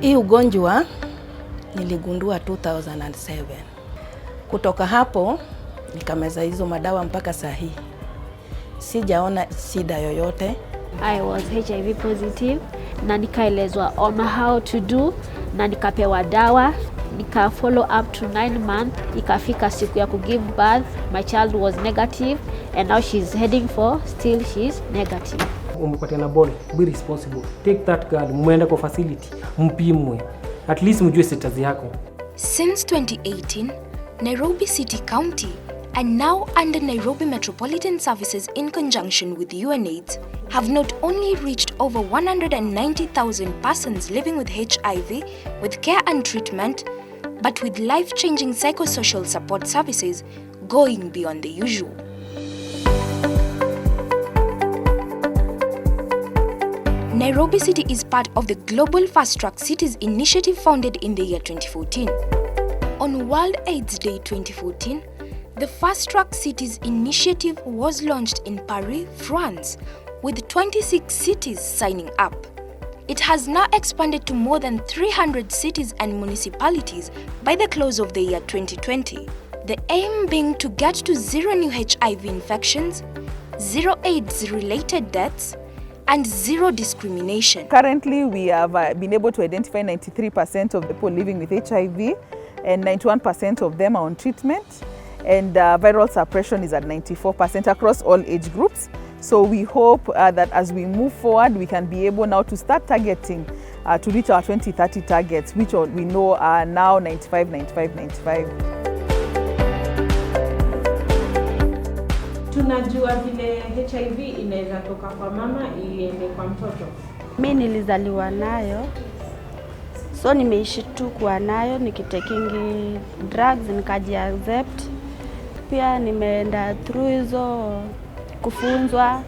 Hii ugonjwa niligundua 2007. Kutoka hapo nikameza hizo madawa mpaka saa hii. Sijaona shida yoyote. I was HIV positive na nikaelezwa on how to do na nikapewa dawa, nika follow up to 9 months, ikafika siku ya give birth, my child was negative and now she's heading for still she's negative. Umepatiana ball, be responsible. Take that girl, muende kwa facility, mpimwe. At least mjue status yako. Since 2018, Nairobi City County and now under Nairobi Metropolitan Services in conjunction with UNAIDS have not only reached over 190,000 persons living with HIV with care and treatment, but with life-changing psychosocial support services going beyond the usual. Nairobi City is part of the Global Fast Track Cities initiative founded in the year 2014. On World AIDS Day 2014, the Fast Track Cities initiative was launched in Paris, France, with 26 cities signing up. It has now expanded to more than 300 cities and municipalities by the close of the year 2020. The aim being to get to zero new HIV infections, zero AIDS-related deaths, and zero discrimination. Currently, we have been able to identify 93% of the people living with HIV, and 91% of them are on treatment. And viral suppression is at 94% across all age groups. So we hope that as we move forward, we can be able now to start targeting to reach our 2030 targets, which we know are now 95, 95, 95. Tunajua vile HIV inaweza toka kwa mama iende kwa mtoto. Mimi nilizaliwa nayo, so nimeishi tu kuwa nayo, nikitakingi drugs nikaji-accept. Pia nimeenda through hizo kufunzwa,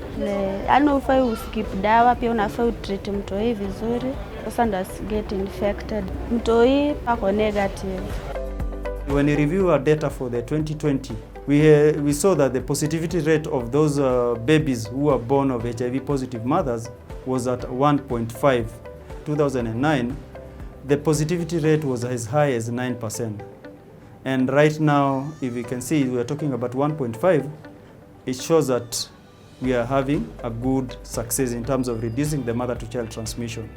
yaani ufai uskip dawa, pia unafai utreat mtoi vizuri, sasa ndo get infected. Mtoi ako negative. When we review our data for the 2020, we saw that the positivity rate of those babies who were born of HIV positive mothers was at 1.5. 2009, the positivity rate was as high as 9%. And right now, if you can see, we are talking about 1.5. It shows that we are having a good success in terms of reducing the mother-to-child transmission.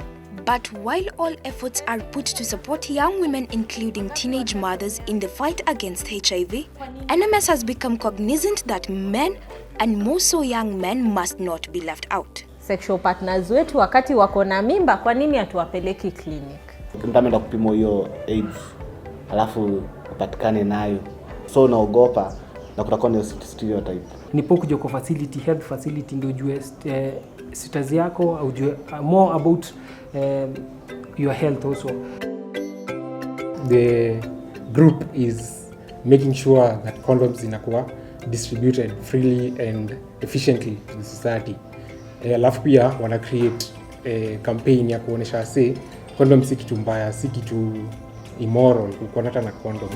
But while all efforts are put to support young women, including teenage mothers, in the fight against HIV, NMS has become cognizant that men, and more so young men, must not be left out. Sexual partners wetu wakati wako na mimba, kwa nini hatuwapeleki clinic? Mtu ameenda kupima hiyo AIDS, alafu upatikane nayo. So unaogopa na kutakuwa na stereotype. Nipokuja kwa facility, health facility, ndio ujue status yako, au ujue more about your health also. The group is making sure that condoms inakuwa distributed freely and efficiently to the society. Alafu pia wana create campaign ya kuonesha say condom si kitu mbaya, si kitu immoral kuwa hata na condom.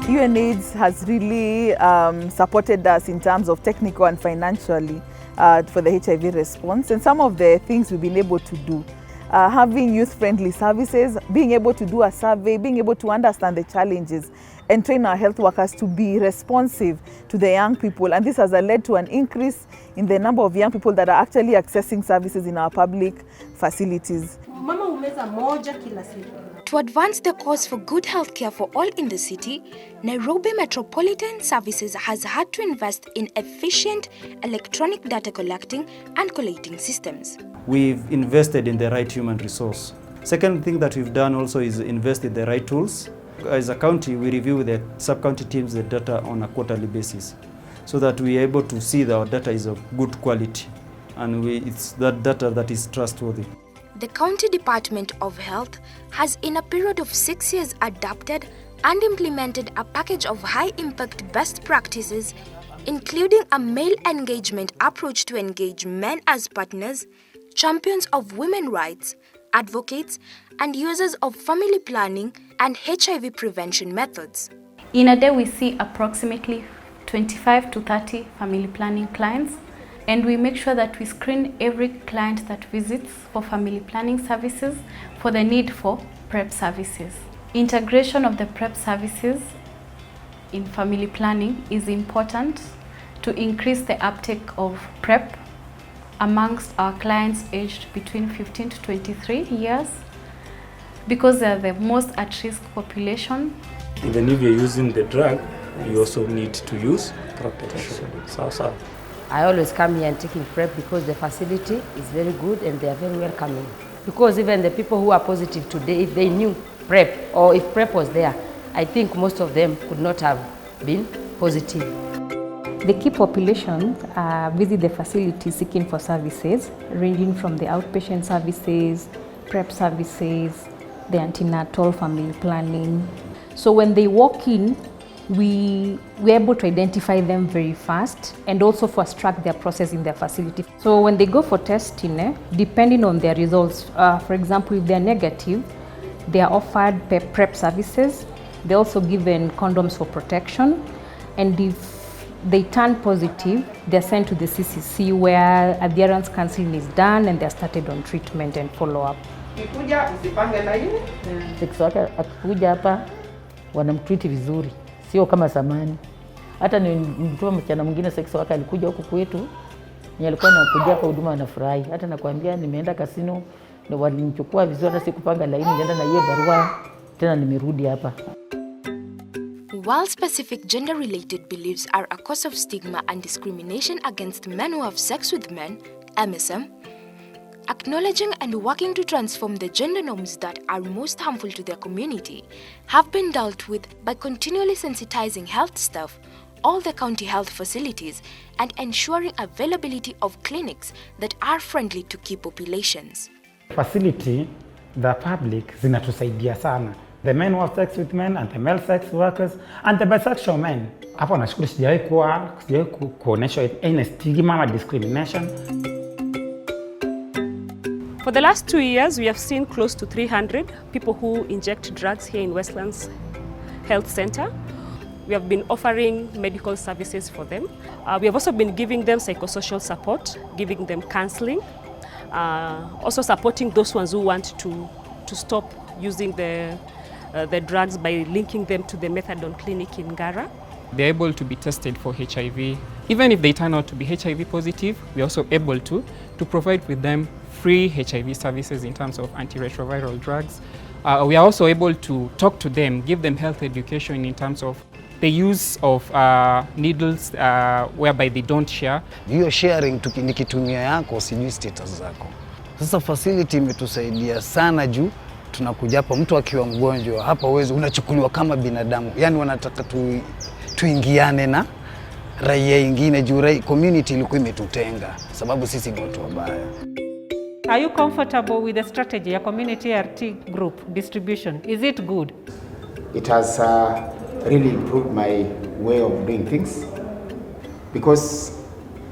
UNAIDS has really supported us in terms of technical and financially for the HIV response, and some of the things we've been able to do. Having youth-friendly services, being able to do a survey, being able to understand the challenges and train our health workers to be responsive to the young people. And this has led to an increase in the number of young people that are actually accessing services in our public facilities. Mama umeza moja kila siku. To advance the cause for good health care for all in the city, Nairobi Metropolitan Services has had to invest in efficient electronic data collecting and collating systems. We've invested in the right human resource. Second thing that we've done also is invest in the right tools. As a county, we review with the sub-county teams the data on a quarterly basis so that we are able to see that our data is of good quality and it's that data that is trustworthy. The County Department of Health has in a period of 6 years adapted and implemented a package of high-impact best practices, including a male engagement approach to engage men as partners, champions of women's rights, advocates, and users of family planning and HIV prevention methods. In a day, we see approximately 25 to 30 family planning clients, And we make sure that we screen every client that visits for family planning services for the need for PrEP services. Integration of the PrEP services in family planning is important to increase the uptake of PrEP amongst our clients aged between 15 to 23 years because they are the most at-risk population. Even if you're using the drug, you also need to use protection. So. I always come here and taking PrEP because the facility is very good and they are very welcoming. Because even the people who are positive today, if they knew PrEP or if PrEP was there, I think most of them could not have been positive. The key population visit the facility seeking for services, ranging from the outpatient services, PrEP services, the antenatal family planning. So when they walk in, we're able to identify them very fast and also fast track their process in their facility. So when they go for testing, depending on their results, for example, if they're negative, they are offered PrEP services. They're also given condoms for protection. And if they turn positive, they're sent to the CCC where adherence counseling is done and they're started on treatment and follow-up. Sex worker akikuja hapa wanamtreat vizuri, sio kama zamani. Hata nilitoa msichana mwingine sex worker alikuja huku kwetu, alikuwa anakuja kwa huduma anafurahi. Hata nakwambia nimeenda kasino na walinichukua vizuri, hata sikupanga laini, nenda na yeye barua tena nimerudi hapa. While specific gender-related beliefs are a cause of stigma and discrimination against men who have sex with men, MSM, acknowledging and working to transform the gender norms that are most harmful to their community have been dealt with by continually sensitizing health staff, all the county health facilities, and ensuring availability of clinics that are friendly to key populations. Facility, the public, zinatusaidia sana. The men who have sex with men and the male sex workers and the bisexual men. Hapo nashukuru sijawahi kuonyeshwa any stigma or discrimination. For the last 2 years, we have seen close to 300 people who inject drugs here in Westlands Health Center. We have been offering medical services for them. We have also been giving them psychosocial support, giving them counseling, also supporting those ones who want to stop using the drugs by linking them to the methadone clinic in Ngara. They're able to be tested for HIV. Even if they turn out to be HIV positive, we're also able to provide with them free HIV services in terms of antiretroviral drugs. We are also able to talk to them, give them health education in terms of the use of needles whereby they don't share. Hiyo sharing nikitumia yako sijui status zako. Sasa facility imetusaidia sana juu tunakuja hapa mtu akiwa mgonjwa hapa uwezo unachukuliwa kama binadamu. Yaani wanataka tuingiane na raia wengine juu community ilikuwa imetutenga sababu sisi ni watu wabaya. Are you comfortable with the strategy ya community RT group distribution? Is it good? It has really improved my way of doing things because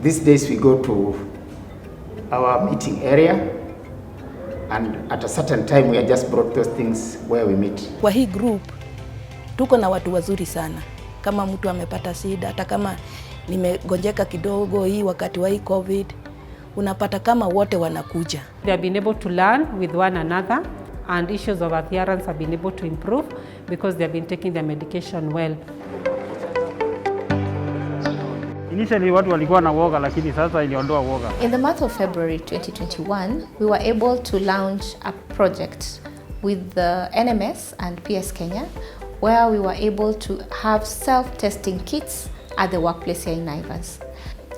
these days we go to our meeting area and at a certain time we are just brought those things where we meet. Kwa hii group tuko na watu wazuri sana. Kama mtu amepata shida, hata kama nimegonjeka kidogo hii wakati wa hii COVID, unapata kama wote wanakuja. They have been able to learn with one another and issues of adherence have been able to improve because they have been taking their medication well. Initially watu walikuwa na woga lakini sasa iliondoa woga. In the month of February 2021, we were able to launch a project with the NMS and PS Kenya where we were able to have self-testing kits at the workplace here in Naivas.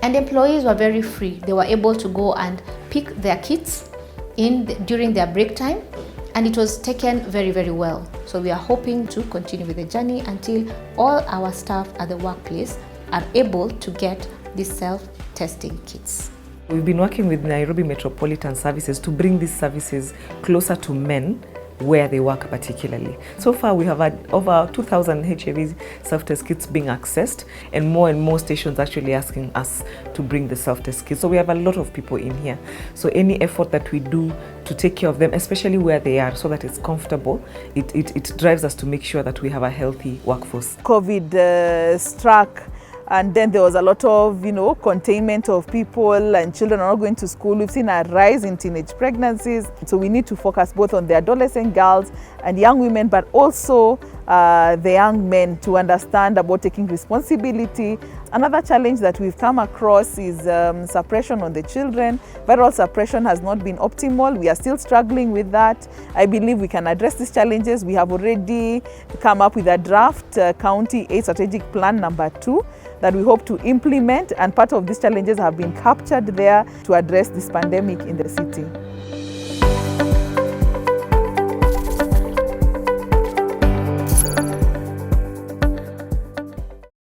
And employees were very free. They were able to go and pick their kits during their break time, and it was taken very, very well. So we are hoping to continue with the journey until all our staff at the workplace are able to get these self-testing kits. We've been working with Nairobi Metropolitan Services to bring these services closer to men where they work particularly. So far we have had over 2,000 HIV self-test kits being accessed and more stations actually asking us to bring the self-test kits. So we have a lot of people in here. So any effort that we do to take care of them, especially where they are, so that it's comfortable, it drives us to make sure that we have a healthy workforce. COVID struck And then there was a lot of, containment of people, and children are not going to school. We've seen a rise in teenage pregnancies. So we need to focus both on the adolescent girls and young women, but also the young men, to understand about taking responsibility. Another challenge that we've come across is suppression on the children. Viral suppression has not been optimal. We are still struggling with that. I believe we can address these challenges. We have already come up with a draft County AIDS Strategic Plan number 2 that we hope to implement, and part of these challenges have been captured there to address this pandemic in the city.